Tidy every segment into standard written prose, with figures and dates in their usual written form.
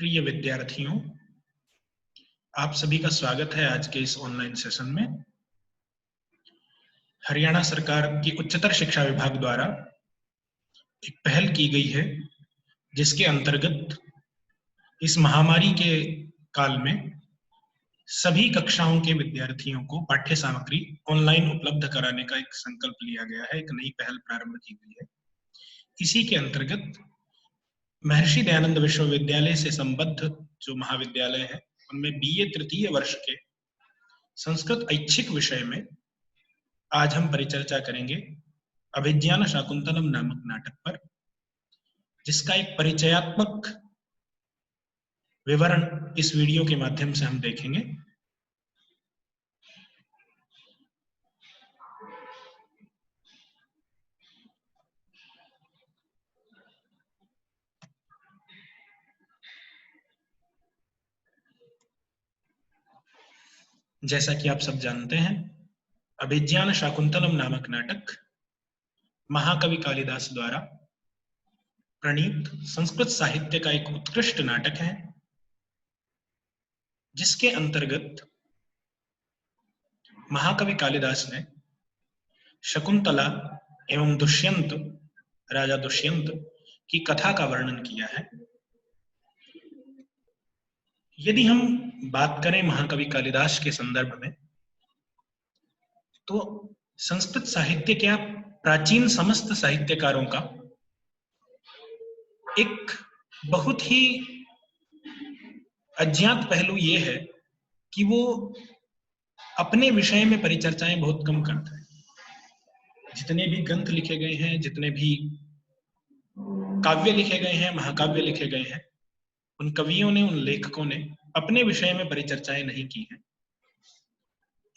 प्रिय विद्यार्थियों, आप सभी का स्वागत है आज के इस ऑनलाइन सेशन में। हरियाणा सरकार की उच्चतर शिक्षा विभाग द्वारा एक पहल की गई है, जिसके अंतर्गत इस महामारी के काल में सभी कक्षाओं के विद्यार्थियों को पाठ्य सामग्री ऑनलाइन उपलब्ध कराने का एक संकल्प लिया गया है। एक नई पहल प्रारंभ की गई है। इसी के अंतर्गत महर्षि दयानंद विश्वविद्यालय से संबद्ध जो महाविद्यालय है, उनमें बीए तृतीय वर्ष के संस्कृत ऐच्छिक विषय में आज हम परिचर्चा करेंगे अभिज्ञान शाकुंतलम नामक नाटक पर, जिसका एक परिचयात्मक विवरण इस वीडियो के माध्यम से हम देखेंगे। जैसा कि आप सब जानते हैं, अभिज्ञान शाकुंतलम नामक नाटक महाकवि कालिदास द्वारा प्रणीत संस्कृत साहित्य का एक उत्कृष्ट नाटक है, जिसके अंतर्गत महाकवि कालिदास ने शकुंतला एवं दुष्यंत, राजा दुष्यंत की कथा का वर्णन किया है। यदि हम बात करें महाकवि कालिदास के संदर्भ में, तो संस्कृत साहित्य क्या प्राचीन समस्त साहित्यकारों का एक बहुत ही अज्ञात पहलू ये है कि वो अपने विषय में परिचर्चाएं बहुत कम करता है। जितने भी ग्रंथ लिखे गए हैं, जितने भी काव्य लिखे गए हैं, महाकाव्य लिखे गए हैं, उन कवियों ने, उन लेखकों ने अपने विषय में परिचर्चाएं नहीं की हैं।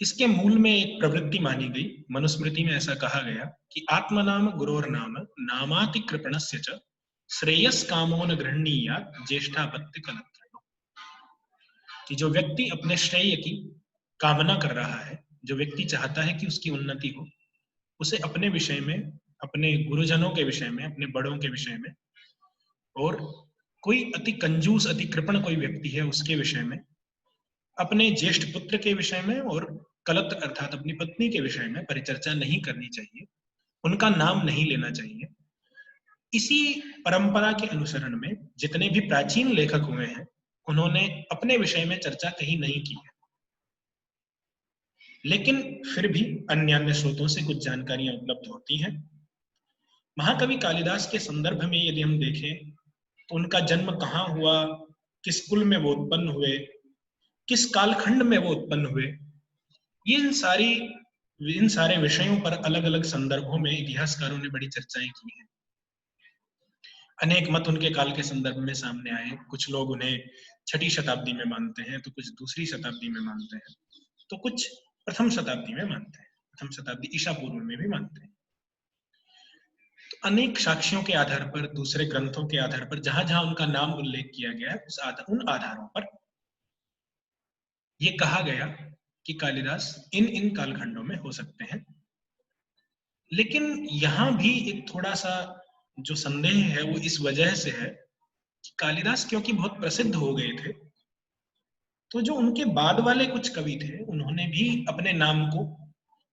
इसके मूल में एक प्रवृत्ति मानी गई। मनुस्मृति में ऐसा कहा गया कि आत्मनाम गुरोर नाम नामाति कृपणस्य च श्रेयस कामो न गृह्णीयात् ज्येष्ठापत्ति कलत्रयो, कि जो व्यक्ति अपने श्रेय की कामना कर रहा है, जो व्यक्ति चाहता है कि उसकी उन्नति हो, उसे अपने विषय में, अपने गुरुजनों के विषय में, अपने बड़ों के विषय में, और कोई अति कंजूस, अति कृपण कोई व्यक्ति है उसके विषय में, अपने ज्येष्ठ पुत्र के विषय में और कलत्र अर्थात अपनी पत्नी के विषय में परिचर्चा नहीं करनी चाहिए, उनका नाम नहीं लेना चाहिए। इसी परंपरा के अनुसरण में जितने भी प्राचीन लेखक हुए हैं, उन्होंने अपने विषय में चर्चा कहीं नहीं की है, लेकिन फिर भी अन्य स्रोतों से कुछ जानकारियां उपलब्ध होती हैं। महाकवि कालिदास के संदर्भ में यदि हम देखें तो उनका जन्म कहाँ हुआ, किस कुल में वो उत्पन्न हुए, किस कालखंड में वो उत्पन्न हुए, इन सारे विषयों पर अलग अलग संदर्भों में इतिहासकारों ने बड़ी चर्चाएं की हैं। अनेक मत उनके काल के संदर्भ में सामने आए। कुछ लोग उन्हें 6ठी शताब्दी में मानते हैं, तो कुछ 2री शताब्दी में मानते हैं, तो कुछ प्रथम शताब्दी में मानते हैं, प्रथम शताब्दी ईसा पूर्व में भी मानते हैं। तो अनेक साक्ष्यों के आधार पर, दूसरे ग्रंथों के आधार पर, जहां जहां उनका नाम उल्लेख किया गया है, उन आधारों पर यह कहा गया कि कालिदास इन इन कालखंडों में हो सकते हैं। लेकिन यहां भी एक थोड़ा सा जो संदेह है वो इस वजह से है कि कालिदास क्योंकि बहुत प्रसिद्ध हो गए थे, तो जो उनके बाद वाले कुछ कवि थे, उन्होंने भी अपने नाम को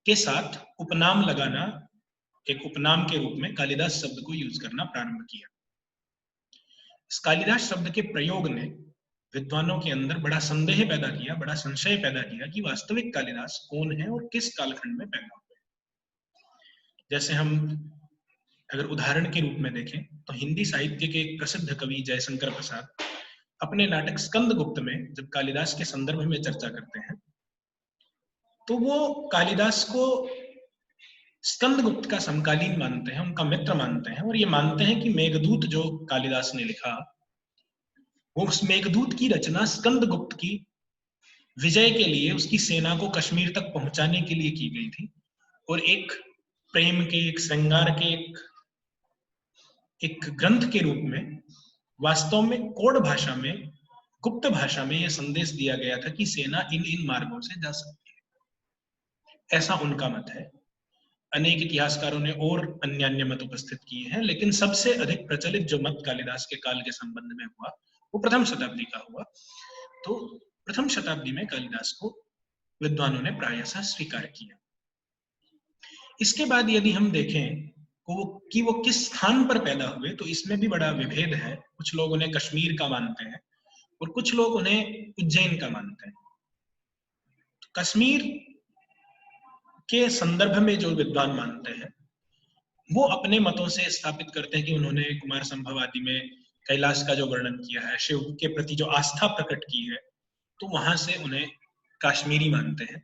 के साथ उपनाम लगाना, एक उपनाम के रूप में कालिदास शब्द को यूज करना प्रारंभ किया। इस कालिदास शब्द के प्रयोग ने विद्वानों के अंदर बड़ा संदेह पैदा किया, बड़ा संशय पैदा किया कि वास्तविक कालिदास कौन है और किस कालखंड में पैदा हुए। जैसे हम अगर उदाहरण के रूप में देखें तो हिंदी साहित्य के एक प्रसिद्ध कवि जयशंकर प्रसाद अपने नाटक स्कंदगुप्त में जब कालिदास के संदर्भ में चर्चा करते हैं, तो वो कालिदास को स्कंदगुप्त का समकालीन मानते हैं, उनका मित्र मानते हैं, और ये मानते हैं कि मेघदूत जो कालिदास ने लिखा, वो उस मेघदूत की रचना स्कंदगुप्त की विजय के लिए, उसकी सेना को कश्मीर तक पहुंचाने के लिए की गई थी, और एक प्रेम के, एक श्रृंगार के, एक ग्रंथ के रूप में वास्तव में कोड भाषा में, गुप्त भाषा में यह संदेश दिया गया था कि सेना इन इन मार्गों से जा सकती है। ऐसा उनका मत है। अनेक इतिहासकारों ने और अन्य मत उपस्थित किए हैं, लेकिन सबसे अधिक प्रचलित जो मत कालिदास के काल के संबंध में हुआ वो प्रथम शताब्दी का हुआ। तो प्रथम शताब्दी में कालिदास को विद्वानों ने प्रायशः स्वीकार किया। इसके बाद यदि हम देखें कि वो किस स्थान पर पैदा हुए, तो इसमें भी बड़ा विभेद है। कुछ लोग उन्हें कश्मीर का मानते हैं और कुछ लोग उन्हें उज्जैन का मानते हैं। कश्मीर के संदर्भ में जो विद्वान मानते हैं वो अपने मतों से स्थापित करते हैं कि उन्होंने कुमार संभव आदि में कैलाश का जो वर्णन किया है, शिव के प्रति जो आस्था प्रकट की है, तो वहां से उन्हें काश्मीरी मानते हैं।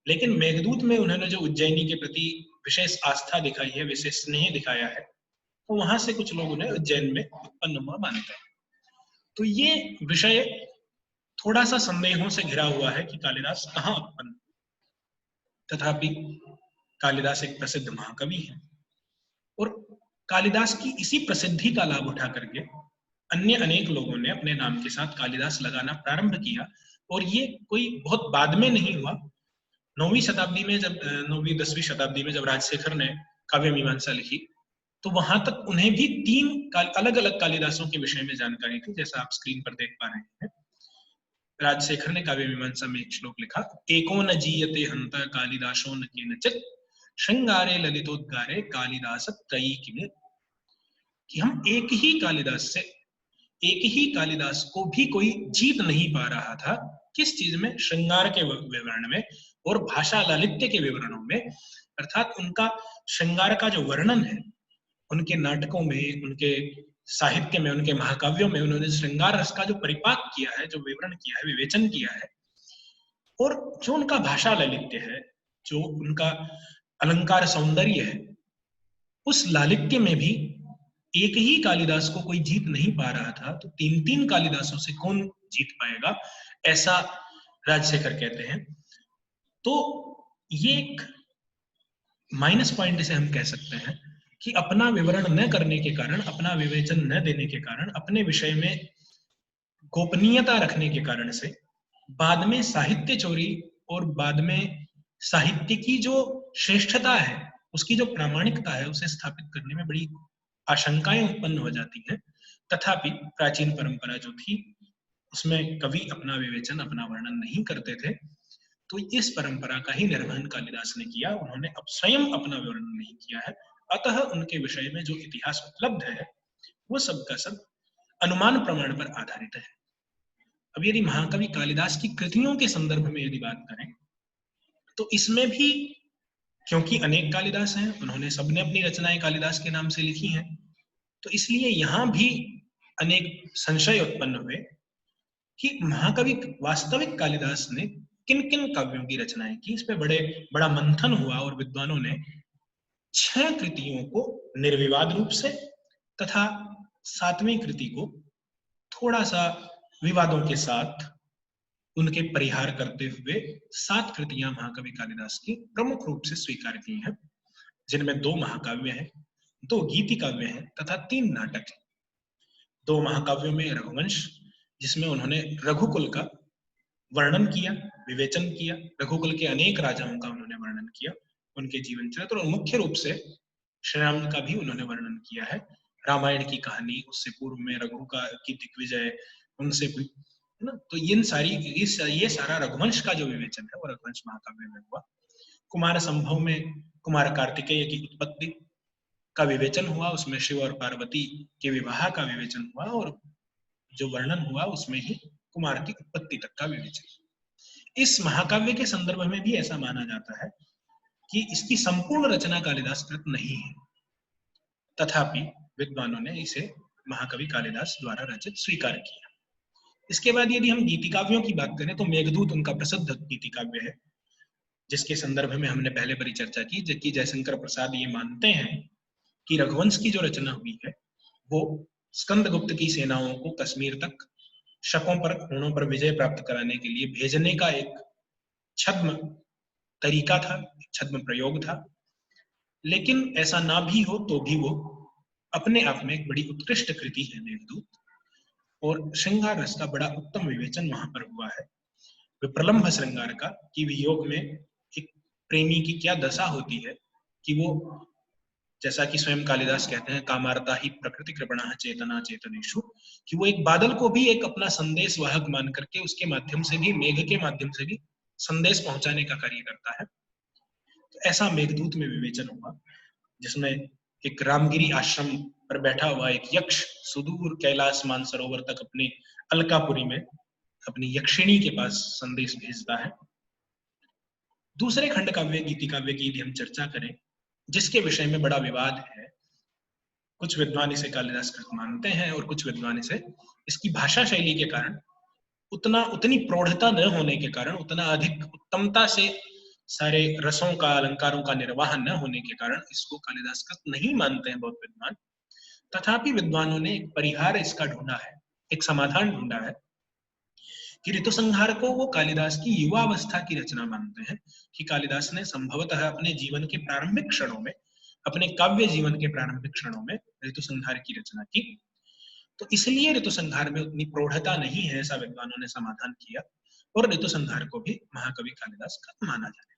लेकिन मेघदूत में उन्होंने जो उज्जैनी के प्रति विशेष आस्था दिखाई है, विशेष स्नेह दिखाया है, तो वहां से कुछ लोग उन्हें उज्जैन में उत्पन्न हुआ मानते हैं। तो ये विषय थोड़ा सा संदेहों से घिरा हुआ है कि कालिदास कहाँ उत्पन्न। तथापि कालिदास एक प्रसिद्ध महाकवि है और कालिदास की इसी प्रसिद्धि का लाभ उठा करके अन्य अनेक लोगों ने अपने नाम के साथ कालिदास लगाना प्रारंभ किया। और ये कोई बहुत बाद में नहीं हुआ। 9वीं शताब्दी में जब 9वीं 10वीं शताब्दी में जब राजशेखर ने काव्य मीमांसा लिखी, तो वहां तक उन्हें भी 3 अलग अलग कालिदासों के विषय में जानकारी थी, जैसा आप स्क्रीन पर देख पा रहे हैं। राजशेखर ने काव्य मीमांसा में एक श्लोक लिखा, एको न जीयते हंत कालिदासो न केनचित् श्रृंगारे ललितोद्गारे कालिदास त्रयी किमिर। कि हम एक ही कालिदास को भी कोई जीत नहीं पा रहा था। किस चीज में? श्रृंगार के विवरण में और भाषा लालित्य के विवरणों में। अर्थात उनका श्रृंगार का जो वर्णन है, उनके नाटकों में, उनके साहित्य में, उनके महाकाव्यों में उन्होंने श्रृंगार रस का जो परिपाक किया है, जो विवरण किया है, विवेचन किया है, और जो उनका भाषा लालित्य है, जो उनका अलंकार सौंदर्य है, उस लालित्य में भी एक ही कालिदास को कोई जीत नहीं पा रहा था। तो 3 कालिदासों से कौन जीत पाएगा, ऐसा राजशेखर कहते हैं। तो ये एक माइनस पॉइंट से हम कह सकते हैं कि अपना विवरण न करने के कारण, अपना विवेचन न देने के कारण, अपने विषय में गोपनीयता रखने के कारण से बाद में साहित्य चोरी और बाद में साहित्य की जो श्रेष्ठता है, उसकी जो प्रामाणिकता है, उसे स्थापित करने में बड़ी आशंकाएं उत्पन्न हो जाती हैं। तथापि प्राचीन परंपरा जो थी उसमें कवि अपना विवेचन, अपना वर्णन नहीं करते थे। तो इस परंपरा का ही निर्वहन कालिदास ने किया। उन्होंने अब स्वयं अपना वर्णन नहीं किया है, अतः उनके विषय में जो इतिहास उपलब्ध है वो सब का सब अनुमान प्रमाण पर आधारित है। अब यदि महाकवि कालिदास की कृतियों के संदर्भ में यदि बात करें, तो इसमें भी क्योंकि अनेक कालिदास हैं, उन्होंने सबने अपनी रचनाएं कालिदास के नाम से लिखी हैं, तो इसलिए यहां भी अनेक संशय उत्पन्न हुए कि महाकवि वास्तविक कालिदास ने किन किन काव्यों की रचनाएं की। इस पे बड़ा मंथन हुआ और विद्वानों ने 6 कृतियों को निर्विवाद रूप से तथा 7वीं कृति को थोड़ा सा विवादों के साथ उनके परिहार करते हुए 7 कृतियां महाकवि कालिदास की प्रमुख रूप से स्वीकार की हैं, जिनमें 2 महाकाव्य हैं, 2 गीति काव्य हैं तथा 3 नाटक हैं। 2 महाकाव्यों में रघुवंश, जिसमें उन्होंने रघुकुल का वर्णन किया, विवेचन किया, रघुकुल के अनेक राजाओं का उन्होंने वर्णन किया, उनके जीवन चरित्र, और मुख्य रूप से श्री राम का भी उन्होंने वर्णन किया है। रामायण की कहानी, उससे पूर्व में रघु की दिग्विजय, उनसे भी, है ना। तो ये सारा रघुवंश का जो विवेचन है वो रघुवंश महाकाव्य में हुआ। कुमार संभव में कुमार कार्तिकेय की उत्पत्ति का विवेचन हुआ, उसमें शिव और पार्वती के विवाह का विवेचन हुआ, और जो वर्णन हुआ उसमें ही कुमार की उत्पत्ति तक का विवेचन। इस महाकाव्य के संदर्भ में भी ऐसा माना जाता है कि इसकी संपूर्ण रचना कालिदास कृत नहीं है, तथापि विद्वानों ने इसे महाकवि कालिदास द्वारा रचित स्वीकार किया। इसके बाद यदि हम गीति काव्यों की बात करें, तो मेघदूत उनका प्रसिद्ध गीति काव्य है, जिसके संदर्भ में हमने पहले परिचर्चा की, जबकि जयशंकर प्रसाद ये मानते हैं कि रघुवंश की जो रचना हुई है वो स्कंदगुप्त की सेनाओं को कश्मीर तक शकों पर, खूणों पर विजय प्राप्त कराने के लिए भेजने का एक छद्म तरीका था, छद्म प्रयोग था। लेकिन ऐसा ना भी हो तो भी वो अपने आप में एक बड़ी उत्कृष्ट कृति है मेघदूत, और श्रृंगार रस का बड़ा उत्तम विवेचन वहां पर हुआ है। विप्रलंभ श्रृंगार का, कि वियोग में एक प्रेमी की क्या दशा होती है, कि वो जैसा कि स्वयं कालिदास कहते हैं, कामार्ता ही प्रकृति कृपणः चेतना चेतनेषु, कि वो एक बादल को भी एक अपना संदेश वाहक मान करके उसके माध्यम से भी, मेघ के माध्यम से भी संदेश पहुंचाने का कार्य करता है। तो ऐसा मेघदूत में विवेचन हुआ, जिसमें एक रामगिरी आश्रम पर बैठा हुआ एक यक्ष सुदूर कैलाश मानसरोवर तक अपनी अलकापुरी में अपनी यक्षिणी के पास संदेश भेजता है। दूसरे खंड काव्य गीति काव्य की यदि हम चर्चा करें, जिसके विषय में बड़ा विवाद है, कुछ विद्वान इसे कालिदास कृत मानते हैं और कुछ विद्वान इसे इसकी भाषा शैली के कारण, उतनी प्रौढ़ता न होने के कारण, उतना अधिक उत्तमता से सारे रसों का, अलंकारों का निर्वाह न होने के कारण इसको कालिदास कृत नहीं मानते हैं बहुत विद्वान। तथापि विद्वानों ने एक परिहार इसका ढूंढा है, एक समाधान ढूंढा है कि ऋतुसंहार को वो कालिदास की युवावस्था की रचना मानते हैं, कि कालिदास ने संभवतः अपने जीवन के प्रारंभिक क्षणों में, अपने काव्य जीवन के प्रारंभिक क्षणों में ऋतुसंहार की रचना की। तो इसलिए ऋतुसंहार में उतनी प्रौढ़ता नहीं है, ऐसा विद्वानों ने समाधान किया, और ऋतुसंहार को भी महाकवि कालिदास का माना जाए।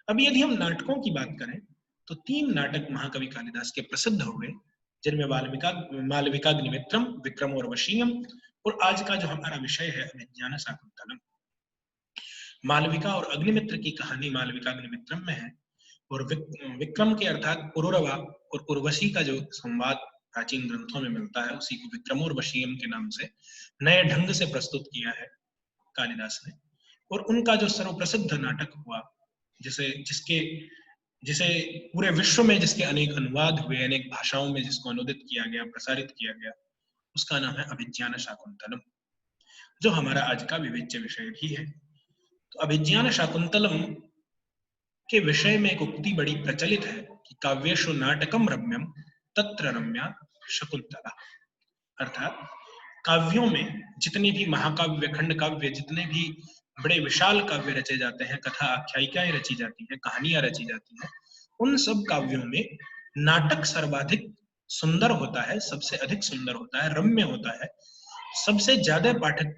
अब यदि हम नाटकों की बात करें तो 3 नाटक महाकवि कालिदास के प्रसिद्ध हुए, जिनमें मालविकाग्निमित्रम, विक्रम और वशीयम, और आज का जो हमारा विषय है अभिज्ञान शाकुंतलम। मालविका और अग्निमित्र की कहानी मालविकाग्निमित्रम में है, और विक्रम के अर्थात पुरुरवा और उर्वशी का जो संवाद प्राचीन ग्रंथों में मिलता है, उसी को विक्रम और वशीयम के नाम से नए ढंग से प्रस्तुत किया है कालिदास ने। और उनका जो सर्वप्रसिद्ध नाटक हुआ, जिसे पूरे विश्व में जिसके अनेक अनुवाद हुए, अनेक भाषाओं में जिसको अनुदित किया गया, प्रसारित किया गया, उसका नाम है अभिज्ञान शाकुंतलम, जो हमारा आज का विवेच्य विषय भी है। तो अभिज्ञान शाकुंतलम के विषय में एक उक्ति बड़ी प्रचलित है कि काव्येषु नाटकम रम्यम तत्र रम्या शकुंतला, अर्थात काव्यों में जितने भी महाकाव्य, खंड काव्य, जितने भी बड़े विशाल काव्य रचे जाते हैं, कथा आख्यायिकाएं रची जाती हैं, कहानियां रची जाती हैं, उन सब काव्यों में नाटक सर्वाधिक सुंदर होता है, सबसे अधिक सुंदर होता है, रम्य होता है। सबसे ज्यादा पाठक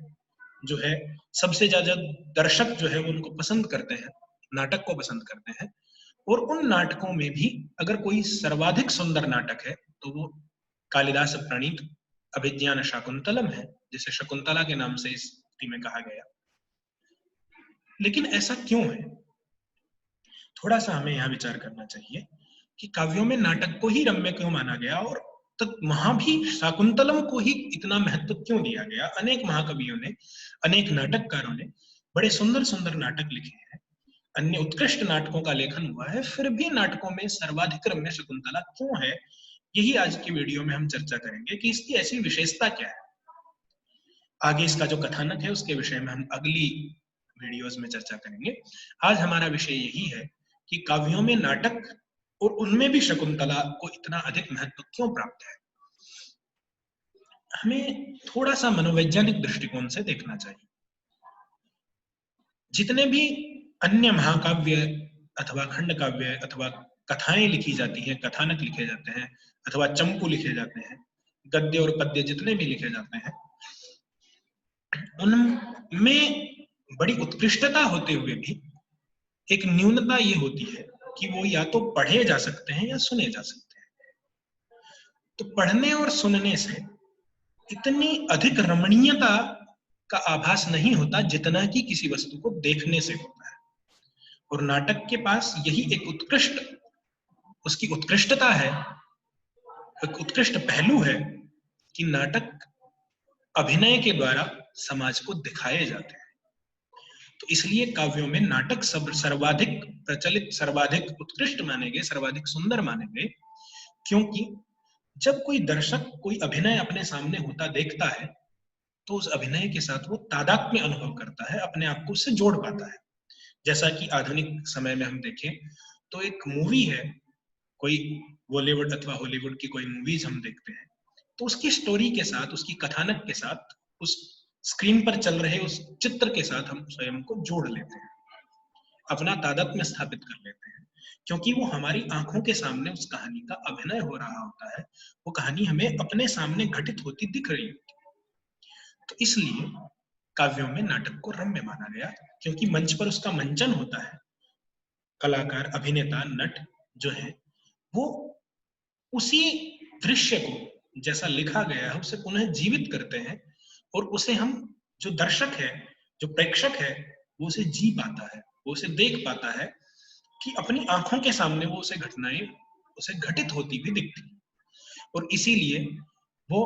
जो है, सबसे ज्यादा दर्शक जो है वो उनको पसंद करते हैं, नाटक को पसंद करते हैं। और उन नाटकों में भी अगर कोई सर्वाधिक सुंदर नाटक है तो वो कालिदास प्रणीत अभिज्ञान शाकुंतलम है, जिसे शकुंतला के नाम से इस स्थिति में कहा गया। लेकिन ऐसा क्यों है, थोड़ा सा हमें यहाँ विचार करना चाहिए कि काव्यों में नाटक को ही रम्य क्यों माना गया, और वहां भी शाकुंतलम को ही इतना महत्व क्यों दिया गया। अनेक महाकवियों ने, अनेक नाटककारों ने बड़े सुंदर सुंदर नाटक लिखे हैं, अन्य उत्कृष्ट नाटकों का लेखन हुआ है, फिर भी नाटकों में सर्वाधिक रम्य शकुंतला क्यों है, यही आज की वीडियो में हम चर्चा करेंगे कि इसकी ऐसी विशेषता क्या है। आगे इसका जो कथानक है उसके विषय में हम अगली वीडियोस में चर्चा करेंगे। आज हमारा विषय यही है कि काव्यों में नाटक और उनमें भी शकुंतला को इतना अधिक महत्व क्यों प्राप्त है। हमें थोड़ा सा मनोवैज्ञानिक दृष्टिकोण से देखना चाहिए। जितने भी अन्य महाकाव्य अथवा खंड काव्य अथवा कथाएं लिखी जाती हैं, कथानक लिखे जाते हैं, अथवा चंपू लिखे जाते हैं, गद्य और पद्य जितने भी लिखे जाते हैं, उनमें बड़ी उत्कृष्टता होते हुए भी एक न्यूनता ये होती है कि वो या तो पढ़े जा सकते हैं या सुने जा सकते हैं। तो पढ़ने और सुनने से इतनी अधिक रमणीयता का आभास नहीं होता जितना कि किसी वस्तु को देखने से होता है। और नाटक के पास यही एक उसकी उत्कृष्टता है, एक उत्कृष्ट पहलू है कि नाटक अभिनय के द्वारा समाज को दिखाए जाते हैं। तो इसलिए काव्यों में नाटक सर्वाधिक प्रचलित, सर्वाधिक उत्कृष्ट माने गए, सर्वाधिक सुंदर माने गए, क्योंकि जब कोई दर्शक कोई अभिनय अपने सामने होता देखता है तो उस अभिनय के साथ वो तादात्म्य अनुभव करता है, अपने आप को उससे जोड़ पाता है। जैसा कि आधुनिक समय में हम देखें तो एक मूवी है, कोई बॉलीवुड अथवा हॉलीवुड की कोई मूवीज हम देखते हैं, तो उसकी स्टोरी के साथ, उसकी कथानक के साथ, उस स्क्रीन पर चल रहे उस चित्र के साथ हम स्वयं को जोड़ लेते हैं, अपना तादात्म्य स्थापित कर लेते हैं, क्योंकि वो हमारी आंखों के सामने उस कहानी का अभिनय हो रहा होता है, वो कहानी हमें अपने सामने घटित होती दिख रही होती है। तो इसलिए काव्यों में नाटक को रम्य माना गया, क्योंकि मंच पर उसका मंचन होता है, कलाकार, अभिनेता, नट जो है वो उसी दृश्य को जैसा लिखा गया है उसे पुनः जीवित करते हैं, और उसे हम, जो दर्शक है, जो प्रेक्षक है, वो उसे जी पाता है, वो उसे देख पाता है कि अपनी आंखों के सामने वो उसे घटनाएं उसे घटित होती हुई दिखती। और इसीलिए वो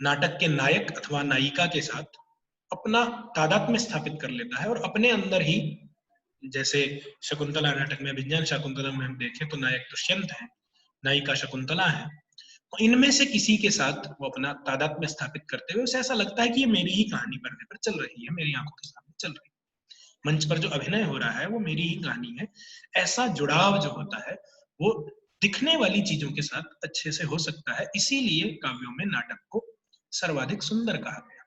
नाटक के नायक अथवा नायिका के साथ अपना तादात्म्य स्थापित कर लेता है, और अपने अंदर ही, जैसे शकुंतला नाटक में, अभिज्ञान शाकुंतलम में हम देखें तो नायक दुष्यंत है, नायिका शकुंतला है, तो इनमें से किसी के साथ वो अपना तादात्म्य स्थापित करते हुए उसे ऐसा लगता है कि ये मेरी ही कहानी पर्दे पर चल रही है, मेरी आंखों के सामने चल रही है, मंच पर जो अभिनय हो रहा है वो मेरी ही कहानी है। ऐसा जुड़ाव जो होता है वो दिखने वाली चीजों के साथ अच्छे से हो सकता है, इसीलिए काव्यों में नाटक को सर्वाधिक सुंदर कहा गया।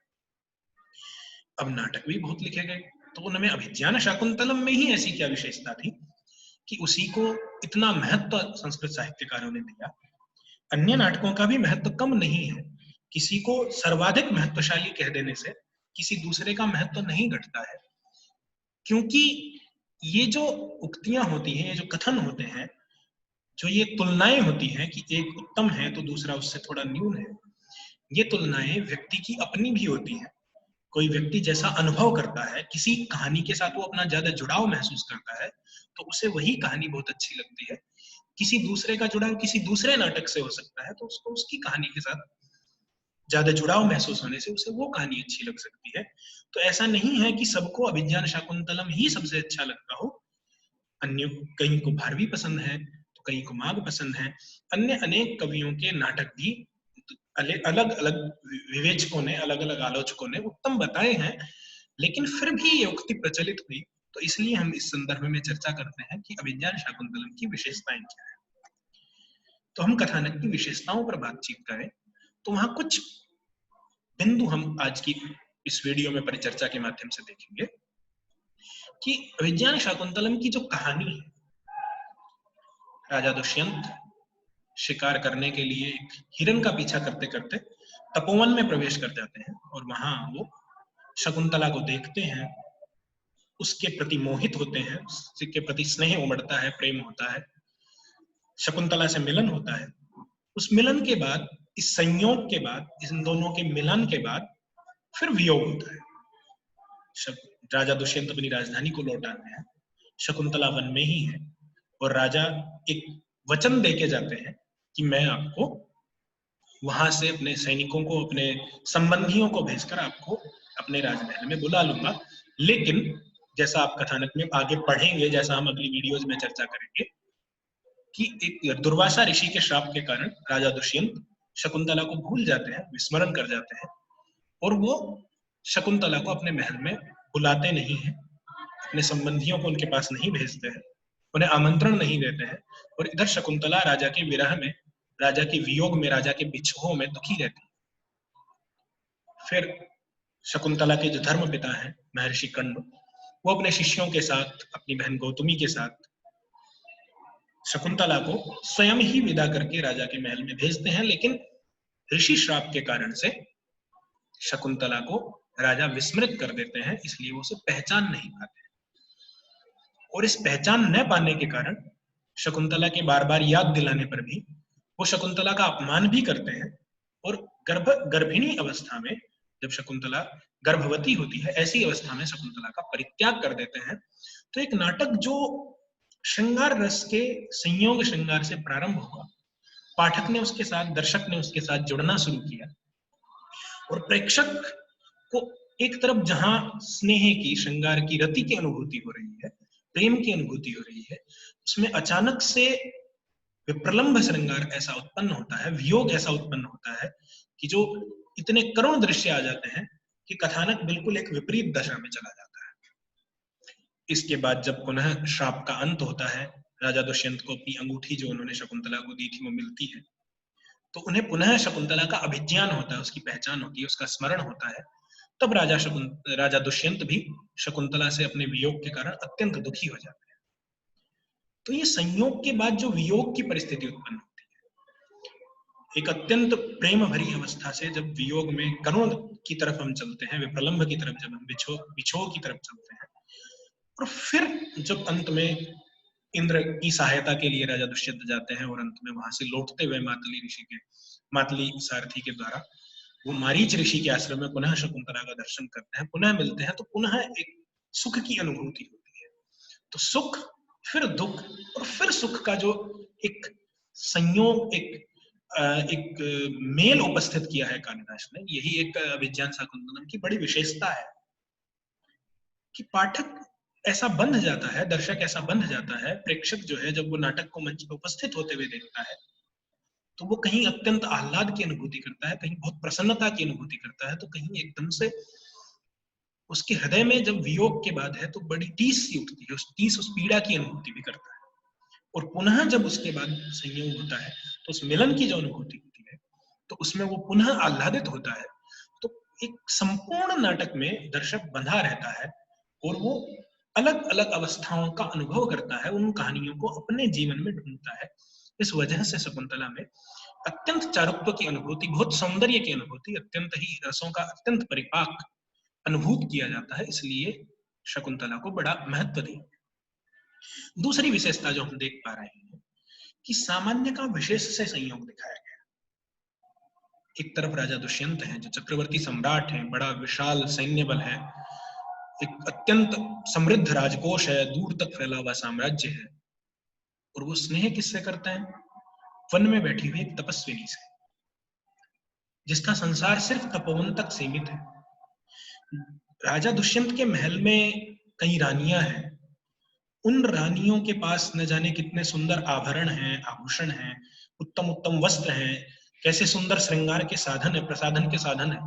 अब नाटक भी बहुत लिखे गए, तो उनमें अभिज्ञान शाकुंतलम में ही ऐसी क्या विशेषता थी कि उसी को इतना महत्व संस्कृत साहित्यकारों ने दिया। अन्य नाटकों का भी महत्व कम नहीं है, किसी को सर्वाधिक महत्वशाली कह देने से किसी दूसरे का महत्व नहीं घटता है, क्योंकि ये जो उक्तियां होती हैं, ये जो कथन होते हैं, जो ये तुलनाएं होती हैं कि एक उत्तम है तो दूसरा उससे थोड़ा न्यून है, ये तुलनाएं व्यक्ति की अपनी भी होती हैं। कोई व्यक्ति जैसा अनुभव करता है किसी कहानी के साथ, वो अपना ज्यादा जुड़ाव महसूस करता है, तो उसे वही कहानी बहुत अच्छी लगती है। किसी दूसरे का जुड़ाव किसी दूसरे नाटक से हो सकता है, तो उसको उसकी कहानी के साथ ज्यादा जुड़ाव महसूस होने से उसे वो कहानी अच्छी लग सकती है। तो ऐसा नहीं है कि सबको अभिज्ञान शाकुंतलम ही सबसे अच्छा लगता हो। अन्य, कहीं को भारवी पसंद है तो कहीं को माघ पसंद है। अन्य अनेक कवियों के नाटक भी अलग अलग विवेचकों ने, अलग अलग आलोचकों ने उत्तम बताए हैं, लेकिन फिर भी ये उक्ति प्रचलित हुई, तो इसलिए हम इस संदर्भ में चर्चा करते हैं कि अभिज्ञान शाकुंतलम की विशेषताएं क्या है। तो हम कथानक की विशेषताओं पर बातचीत करें तो वहां कुछ बिंदु हम आज की इस वीडियो में परिचर्चा के माध्यम से देखेंगे कि अभिज्ञान शाकुंतलम की जो कहानी है, राजा दुष्यंत शिकार करने के लिए एक हिरण का पीछा करते करते तपोवन में प्रवेश कर जाते हैं, और वहां वो शकुंतला को देखते हैं, उसके प्रति मोहित होते हैं, उसके प्रति स्नेह उमड़ता है, प्रेम होता है, शकुंतला से मिलन होता है। उस मिलन के बाद, इस संयोग के बाद, इन दोनों के मिलन के बाद फिर वियोग होता है। राजा दुष्यंत अपनी राजधानी को लौट आते हैं, शकुंतला वन में ही है, और राजा एक वचन देके जाते हैं कि मैं आपको वहां से अपने सैनिकों को, अपने संबंधियों को भेजकर आपको अपने राजमहल में बुला लूंगा। लेकिन जैसा आप कथानक में आगे पढ़ेंगे, जैसा हम अगली वीडियोज में चर्चा करेंगे, कि एक दुर्वासा ऋषि के श्राप के कारण राजा दुष्यंत शकुंतला को भूल जाते हैं, विस्मरण कर जाते हैं, और वो शकुंतला को अपने महल में बुलाते नहीं हैं, अपने संबंधियों को उनके पास नहीं भेजते हैं, उन्हें आमंत्रण नहीं देते हैं, और इधर शकुंतला राजा के विरह में, राजा के वियोग में, राजा के बिछोह में दुखी रहती है। फिर शकुंतला के जो धर्म पिता हैं महर्षि कण्व, वो अपने शिष्यों के साथ, अपनी बहन गौतमी के साथ शकुंतला को स्वयं ही विदा करके राजा के महल में भेजते हैं, लेकिन ऋषि श्राप के कारण से शकुंतला को राजा विस्मृत कर देते हैं, इसलिए वो उसे पहचान नहीं पाते। और इस पहचान न पाने के कारण शकुंतला के बार बार याद दिलाने पर भी वो शकुंतला का अपमान भी करते हैं, और गर्भिणी अवस्था में, जब शकुंतला गर्भवती होती है, ऐसी अवस्था में शकुंतला का परित्याग कर देते हैं। तो एक नाटक जो श्रृंगार रस के संयोग श्रृंगार से प्रारंभ हुआ, पाठक ने उसके साथ, दर्शक ने उसके साथ जुड़ना शुरू किया, और प्रेक्षक को एक तरफ जहां स्नेह की, श्रृंगार की, रति की अनुभूति हो रही है, प्रेम की अनुभूति हो रही है, उसमें अचानक से विप्रलंभ श्रृंगार ऐसा उत्पन्न होता है, वियोग ऐसा उत्पन्न होता है कि जो इतने करुण दृश्य आ जाते हैं कि कथानक बिल्कुल एक विपरीत दशा में चला जाता है। इसके बाद जब पुनः श्राप का अंत होता है, राजा दुष्यंत को अपनी अंगूठी जो उन्होंने शकुंतला को दी थी वो मिलती है, तो उन्हें पुनः शकुंतला का अभिज्ञान होता है, उसकी पहचान होती है, उसका स्मरण होता है। तब राजा दुष्यंत भी शकुंतला से अपने वियोग के कारण अत्यंत दुखी हो जाते हैं। तो ये संयोग के बाद जो वियोग की परिस्थिति उत्पन्न होती है, एक अत्यंत प्रेम भरी अवस्था से जब वियोग में करुण की तरफ हम चलते हैं, विप्रलंभ की तरफ जब हम बिछोह की तरफ चलते हैं, और फिर जब अंत में इंद्र की सहायता के लिए राजा दुष्यंत जाते हैं और अंत में वहां से लौटते हुए मातली सारथी के द्वारा वो मारीच ऋषि के आश्रम में पुनः शकुंतला का दर्शन करते हैं, पुनः मिलते हैं, तो पुनः एक सुख की अनुभूति होती है। तो सुख, फिर दुख और फिर सुख का जो एक संयोग, एक मेल उपस्थित किया है कालिदास ने, यही एक अभिज्ञान शाकुंतलम की बड़ी विशेषता है कि पाठक ऐसा बंध जाता है, दर्शक ऐसा बंध जाता है, प्रेक्षक जो है जब वो नाटक को मंच पर उपस्थित होते हुए देखता है तो वो कहीं अत्यंत आह्लाद की अनुभूति करता है, कहीं बहुत प्रसन्नता की अनुभूति करता है, तो कहीं एकदम से उसके हृदय में जब वियोग के बाद है तो बड़ी टीस सी उठती है, उस पीड़ा की अनुभूति भी करता है। और पुनः जब उसके बाद संयोग होता है तो उस मिलन की जो अनुभूति होती है तो उसमें वो पुनः आह्लादित होता है। तो एक संपूर्ण नाटक में दर्शक बंधा रहता है और वो अलग अलग अवस्थाओं का अनुभव करता है, उन कहानियों को अपने जीवन में ढूंढता है। इस वजह से शकुंतला में अत्यंत चारुत्व की अनुभूति, बहुत सौंदर्य की अनुभूति, अत्यंत ही रसों का अत्यंत परिपाक अनुभूत किया जाता है, इसलिए शकुंतला को बड़ा महत्व दिया। दूसरी विशेषता जो हम देख पा रहे हैं कि सामान्य का विशेष से संयोग दिखाया गया। एक तरफ राजा दुष्यंत हैं जो चक्रवर्ती सम्राट हैं, बड़ा विशाल सैन्य बल है, एक अत्यंत समृद्ध राजकोष है, दूर तक फैला हुआ साम्राज्य है, और वो स्नेह किससे करते हैं? वन में बैठी हुई एक तपस्विनी से, जिसका संसार सिर्फ तपोवन तक सीमित है। राजा दुष्यंत के महल में कई रानियां हैं, उन रानियों के पास न जाने कितने सुंदर आभरण हैं, आभूषण हैं, उत्तम उत्तम वस्त्र हैं, कैसे सुंदर श्रृंगार के साधन है, प्रसाधन के साधन है।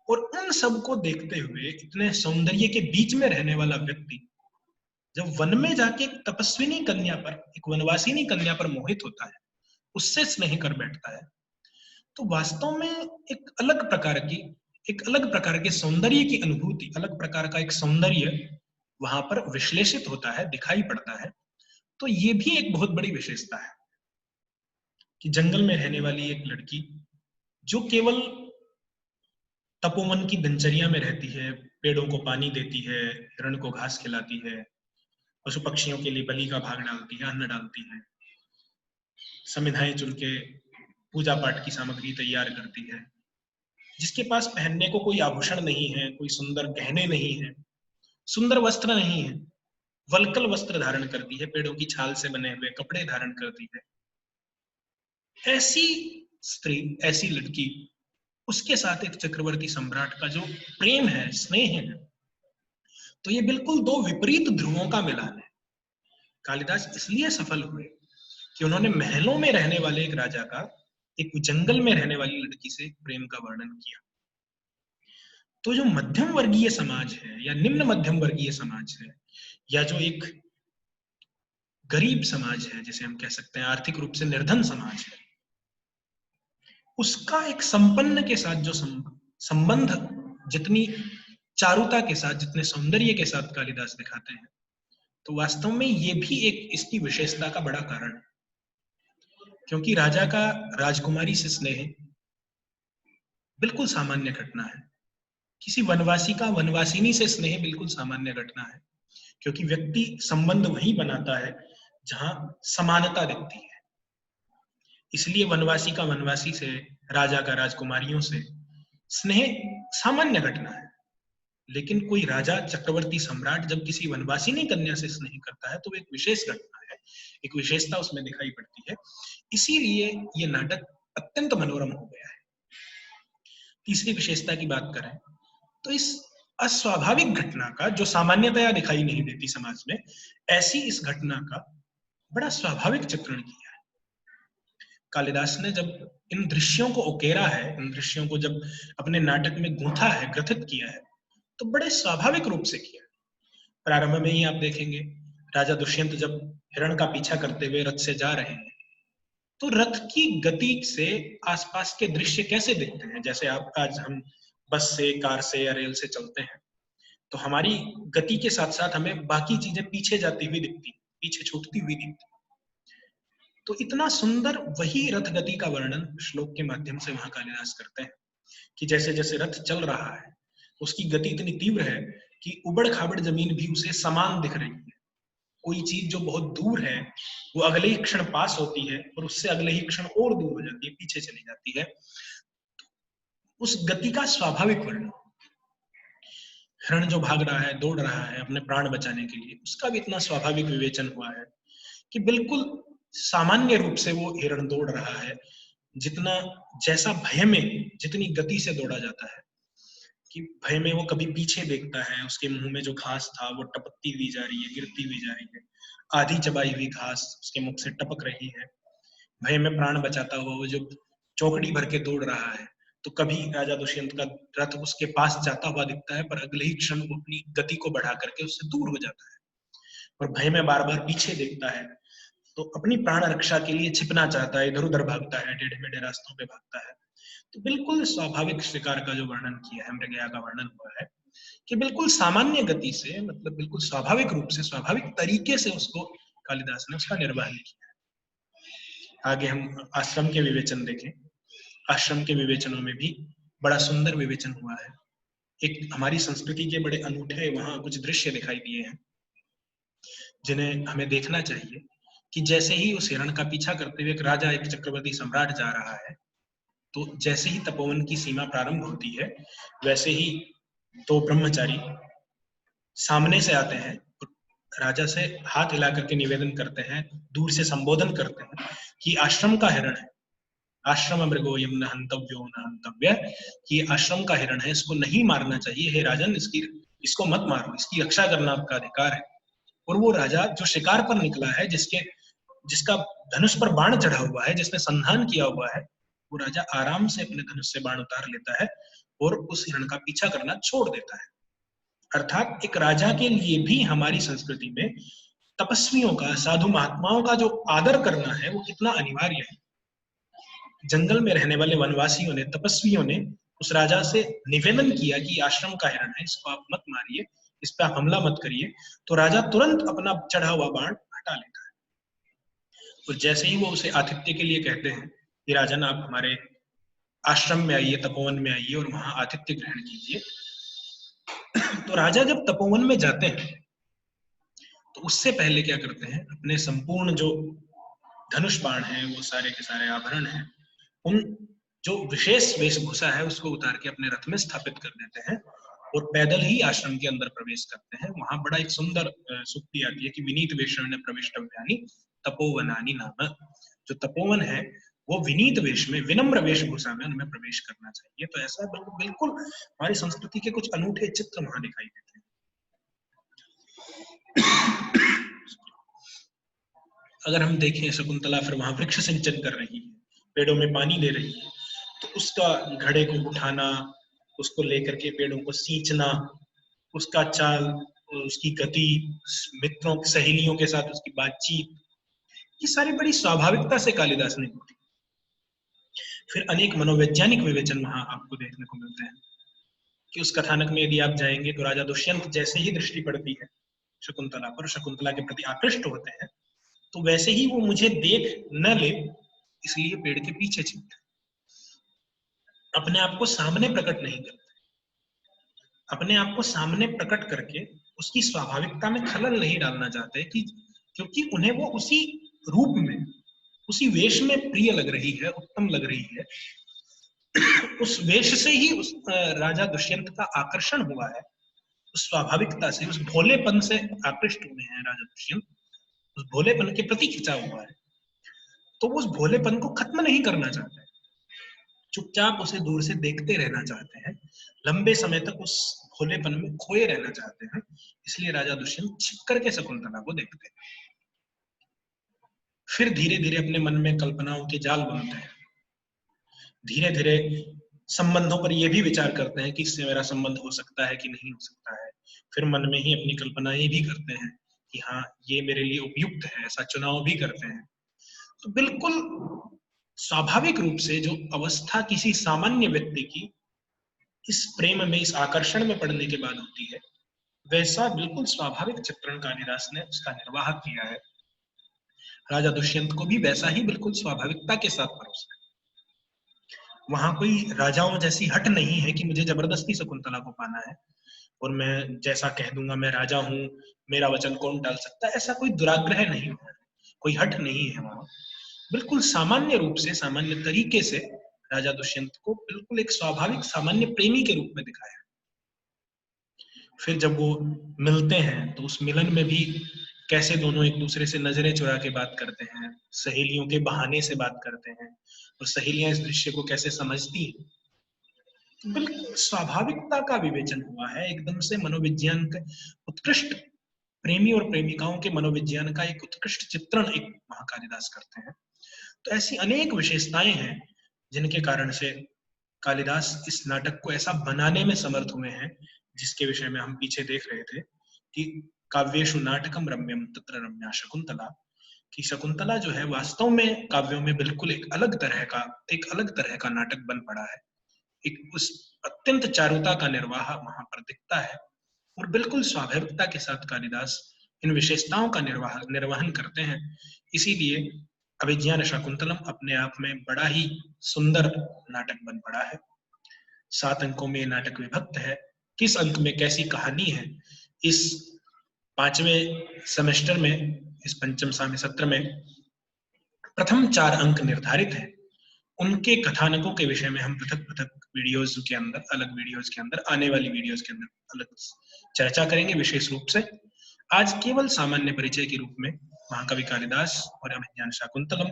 और उन सबको देखते हुए इतने सौंदर्य के बीच में रहने वाला व्यक्ति जब वन में जाके एक तपस्विनी कन्या पर, एक वनवासिनी कन्या पर मोहित होता है, उससे स्नेह कर बैठता है, तो वास्तव में एक अलग प्रकार के सौंदर्य की अनुभूति, अलग प्रकार का एक सौंदर्य वहां पर विश्लेषित होता है, दिखाई पड़ता है। तो ये भी एक बहुत बड़ी विशेषता है कि जंगल में रहने वाली एक लड़की जो केवल तपोवन की दिनचर्या में रहती है, पेड़ों को पानी देती है, हिरण को घास खिलाती है, पशु पक्षियों के लिए बलि का भाग डालती है, अन्न डालती है, संविधाएं चुन के पूजा पाठ की सामग्री तैयार करती है, जिसके पास पहनने को कोई आभूषण नहीं है, कोई सुंदर गहने नहीं है, सुंदर वस्त्र नहीं है, वल्कल वस्त्र धारण करती है, पेड़ों की छाल से बने हुए कपड़े धारण करती है, ऐसी स्त्री, ऐसी लड़की, उसके साथ एक चक्रवर्ती सम्राट का जो प्रेम है, स्नेह है, तो ये बिल्कुल दो विपरीत ध्रुवों का मिलान है। कालिदास इसलिए सफल हुए कि उन्होंने महलों में रहने वाले एक राजा का एक जंगल में रहने वाली लड़की से प्रेम का वर्णन किया। तो जो मध्यम वर्गीय समाज है या निम्न मध्यम वर्गीय समाज है, या जो एक गरीब समाज है, जिसे हम कह सकते हैं आर्थिक रूप से निर्धन समाज है, उसका एक संपन्न के साथ जो संबंध जितनी चारुता के साथ, जितने सौंदर्य के साथ कालिदास दिखाते हैं, तो वास्तव में ये भी एक इसकी विशेषता का बड़ा कारण है। क्योंकि राजा का राजकुमारी से स्नेह बिल्कुल सामान्य घटना है, किसी वनवासी का वनवासिनी से स्नेह बिल्कुल सामान्य घटना है, क्योंकि व्यक्ति संबंध वहीं बनाता है जहां समानता दिखती है। इसलिए वनवासी का वनवासी से, राजा का राजकुमारियों से स्नेह सामान्य घटना है। लेकिन कोई राजा, चक्रवर्ती सम्राट जब किसी वनवासिनी कन्या से स्नेह करता है तो एक विशेष घटना है, एक विशेषता उसमें दिखाई पड़ती है। इसीलिए ये नाटक अत्यंत मनोरम हो गया है। तीसरी विशेषता की बात करें तो इस अस्वाभाविक घटना का, जो सामान्यतया दिखाई नहीं देती समाज में, ऐसी इस घटना का बड़ा स्वाभाविक चित्रण किया है कालिदास ने। जब इन दृश्यों को उकेरा है, इन दृश्यों को जब अपने नाटक में गूंथा है, ग्रथित किया है, तो बड़े स्वाभाविक रूप से किया। प्रारंभ में ही आप देखेंगे राजा दुष्यंत जब हिरण का पीछा करते हुए रथ से जा रहे हैं, तो रथ की गति से आसपास के दृश्य कैसे दिखते हैं। जैसे आप आज हम बस से, कार से या रेल से चलते हैं, तो हमारी गति के साथ साथ हमें बाकी चीजें पीछे जाती हुई दिखती, पीछे छूटती हुई दिखती। तो इतना सुंदर वही रथ गति का वर्णन श्लोक के माध्यम से वहां कालिदास करते हैं कि जैसे जैसे रथ चल रहा है, उसकी गति इतनी तीव्र है कि उबड़ खाबड़ जमीन भी उसे समान दिख रही है। कोई चीज जो बहुत दूर है वो अगले ही क्षण पास होती है और उससे अगले ही क्षण और दूर हो जाती है, पीछे चली जाती है। उस गति का स्वाभाविक वर्णन, हिरण जो भाग रहा है, दौड़ रहा है अपने प्राण बचाने के लिए, उसका भी इतना स्वाभाविक विवेचन हुआ है कि बिल्कुल सामान्य रूप से वो हिरण दौड़ रहा है, जितना जैसा भय में जितनी गति से दौड़ा जाता है कि भय में वो कभी पीछे देखता है, उसके मुंह में जो घास था वो टपकती हुई जा रही है, गिरती हुई जा रही है, आधी चबाई हुई घास उसके मुख से टपक रही है। भय में प्राण बचाता हुआ वो जो चौकड़ी भर के दौड़ रहा है, तो कभी राजा दुष्यंत का रथ उसके पास जाता हुआ दिखता है, पर अगले ही क्षण वो अपनी गति को बढ़ा करके उससे दूर हो जाता है। और भय में बार बार पीछे देखता है, तो अपनी प्राण रक्षा के लिए छिपना चाहता है, इधर उधर भागता है, टेढ़े मेढ़े रास्तों पे भागता है। तो बिल्कुल स्वाभाविक शिकार का जो वर्णन किया है, मृगया का वर्णन हुआ है कि बिल्कुल सामान्य गति से, मतलब बिल्कुल स्वाभाविक रूप से, स्वाभाविक तरीके से उसको कालिदास ने उसका निर्वहन किया है। आगे हम आश्रम के विवेचन देखें। आश्रम के विवेचनों में भी बड़ा सुंदर विवेचन हुआ है। एक हमारी संस्कृति के बड़े अनूठे वहां कुछ दृश्य दिखाई दिए हैं जिन्हें हमें देखना चाहिए कि जैसे ही उस हिरण का पीछा करते हुए एक राजा, एक चक्रवर्ती सम्राट जा रहा है, तो जैसे ही तपोवन की सीमा प्रारंभ होती है, वैसे ही दो ब्रह्मचारी सामने से आते हैं, राजा से हाथ हिला करके निवेदन करते हैं, दूर से संबोधन करते हैं कि आश्रम का हिरण है, आश्रम मृगोयम न हंतव्यो न हंतव्य, कि आश्रम का हिरण है, इसको नहीं मारना चाहिए, हे राजन इसको मत मारो, इसकी रक्षा करना आपका अधिकार है। और वो राजा जो शिकार पर निकला है, जिसका धनुष पर बाण चढ़ा हुआ है, जिसने संधान किया हुआ है, वो राजा आराम से अपने धनुष से बाण उतार लेता है और उस हिरण का पीछा करना छोड़ देता है। अर्थात एक राजा के लिए भी हमारी संस्कृति में तपस्वियों का, साधु महात्माओं का जो आदर करना है वो कितना अनिवार्य है। जंगल में रहने वाले वनवासियों ने, तपस्वियों ने उस राजा से निवेदन किया कि आश्रम का हिरण है, इसको आप मत मारिए, इस पर हमला मत करिए, तो राजा तुरंत अपना चढ़ा हुआ बाण हटा लेता है। तो जैसे ही वो उसे आतिथ्य के लिए कहते हैं कि राजन आप हमारे आश्रम में आइए, तपोवन में आइए और वहां आतिथ्य ग्रहण कीजिए, तो राजा जब तपोवन में जाते हैं तो उससे पहले क्या करते हैं, अपने संपूर्ण जो धनुष बाण है, वो सारे के सारे आभरण हैं, उन जो विशेष वेशभूषा है उसको उतार के अपने रथ में स्थापित कर देते हैं और पैदल ही आश्रम के अंदर प्रवेश करते हैं। वहां बड़ा एक सुंदर सूक्ति आती है कि विनीत वेषण प्रविष्टव्यानि तपोवनानि नाम, जो तपोवन है वो विनीत वेश में, विनम्र वेशभूषा में उनमें प्रवेश करना चाहिए। तो ऐसा बिल्कुल हमारी संस्कृति के कुछ अनूठे चित्र वहां दिखाई देते हैं। अगर हम देखें शकुंतला फिर वहां वृक्ष सिंचन कर रही है, पेड़ों में पानी दे रही है, तो उसका घड़े को उठाना, उसको लेकर के पेड़ों को सींचना, उसका चाल, उसकी गति, मित्रों सहेलियों के साथ उसकी बातचीत, ये सारी बड़ी स्वाभाविकता से कालिदास ने की। फिर अनेक मनोवैज्ञानिक विवेचन वहां आपको देखने को मिलते हैं कि उस कथानक में यदि आप जाएंगे तो राजा दुष्यंत जैसे ही दृष्टि पड़ती है शकुंतला पर, शकुंतला के प्रति आकृष्ट होते हैं, तो वैसे ही वो मुझे देख न ले इसलिए पेड़ के पीछे छिपते, अपने आप को सामने प्रकट नहीं करते, अपने आप को सामने प्रकट करके उसकी स्वाभाविकता में खलल नहीं डालना चाहते, कि क्योंकि उन्हें वो उसी रूप में, उसी वेश में प्रिय लग रही है, उत्तम लग रही है। उस वेश से ही उस राजा दुष्यंत का आकर्षण हुआ है, उस स्वाभाविकता से, उस भोलेपन से आकृष्ट हुए हैं राजा दुष्यंत, उस भोलेपन के प्रति खिंचा हुआ है, तो वो उस भोलेपन को खत्म नहीं करना चाहते, चुपचाप उसे दूर से देखते रहना चाहते हैं, लंबे समय तक उस भोलेपन में खोए रहना चाहते हैं। इसलिए राजा दुष्यंत छिप करके शकुंतला को देखते हैं। फिर धीरे धीरे अपने मन में कल्पनाओं के जाल बुनते हैं, धीरे धीरे संबंधों पर यह भी विचार करते हैं कि इससे मेरा संबंध हो सकता है कि नहीं हो सकता है। फिर मन में ही अपनी कल्पनाएं भी करते हैं कि हाँ ये मेरे लिए उपयुक्त है, ऐसा चुनाव भी करते हैं। तो बिल्कुल स्वाभाविक रूप से जो अवस्था किसी सामान्य व्यक्ति की इस प्रेम में, इस आकर्षण में पड़ने के बाद होती है, वैसा बिल्कुल स्वाभाविक चित्रण कालिदास ने उसका निर्वाह किया है। राजा दुष्यंत को भी वैसा ही बिल्कुल स्वाभाविकता के साथ परोसा। वहां कोई राजाओं जैसी हट नहीं है कि मुझे जबरदस्ती शकुंतला को पाना है और मैं जैसा कह दूंगा मैं राजा हूँ, मेरा वचन कौन टाल सकता है, ऐसा कोई दुराग्रह नहीं है, कोई हट नहीं है वहां। बिल्कुल सामान्य रूप से, सामान्य तरीके से राजा दुष्यंत को बिल्कुल एक स्वाभाविक सामान्य प्रेमी के रूप में दिखाया। फिर जब वो मिलते हैं तो उस मिलन में भी कैसे दोनों एक दूसरे से नजरें चुरा के बात करते हैं, सहेलियों के बहाने से बात करते हैं, और सहेलियां इस दृश्य को कैसे समझती हैं, तो बिल्कुल स्वाभाविकता का विवेचन हुआ है, एकदम से मनोविज्ञान का उत्कृष्ट, प्रेमी और प्रेमिकाओं के मनोविज्ञान का एक उत्कृष्ट चित्रण एक महाकालिदास करते हैं। तो ऐसी अनेक विशेषताएं हैं जिनके कारण से कालिदास इस नाटक को ऐसा बनाने में समर्थ हुए हैं, जिसके विषय में हम पीछे देख रहे थे कि काव्येषु नाटकम रम्यम तत्र रम्या शकुंतला, कि शकुंतला जो है वास्तव में काव्यों में बिल्कुल एक अलग तरह का नाटक बन पड़ा है। एक उस अत्यंत चारुता का निर्वाह वहां पर दिखता है, और बिल्कुल स्वाभाविकता के साथ कालिदास इन विशेषताओं का निर्वहन करते हैं। इसीलिए अभिज्ञान शाकुंतलम अपने आप में बड़ा ही सुंदर नाटक बन पड़ा है। 7 अंकों में नाटक विभक्त है। किस अंक में कैसी कहानी है, इस 5वें सेमेस्टर में, इस पंचम साम्य सत्र में प्रथम 4 अंक निर्धारित हैं। उनके कथानकों के विषय में हम पृथक पृथक वीडियोज के अंदर, अलग वीडियोज के अंदर, आने वाली वीडियोज के अंदर अलग चर्चा करेंगे विशेष रूप से। आज केवल सामान्य परिचय के रूप में महाकवि कालिदास और अभिज्ञान शाकुंतलम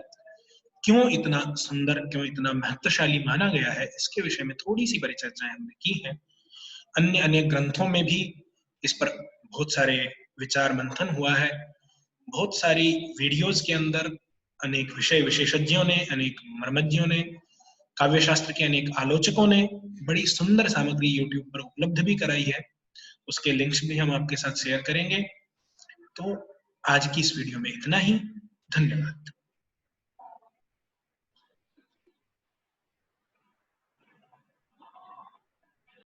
क्यों इतना सुंदर, क्यों इतना महत्वशाली माना गया है, इसके विषय में थोड़ी सी परिचर्चाएं हमने की हैं। अन्य अनेक ग्रंथों में भी इस पर बहुत सारे विचार मंथन हुआ है। बहुत सारी वीडियोज के अंदर अनेक विषय विशेषज्ञों ने, अनेक मर्मज्ञों ने, काव्यशास्त्र के अनेक आलोचकों ने बड़ी सुंदर सामग्री यूट्यूब पर उपलब्ध भी कराई है। उसके लिंक्स भी हम आपके साथ शेयर करेंगे। तो आज की इस वीडियो में इतना ही। धन्यवाद।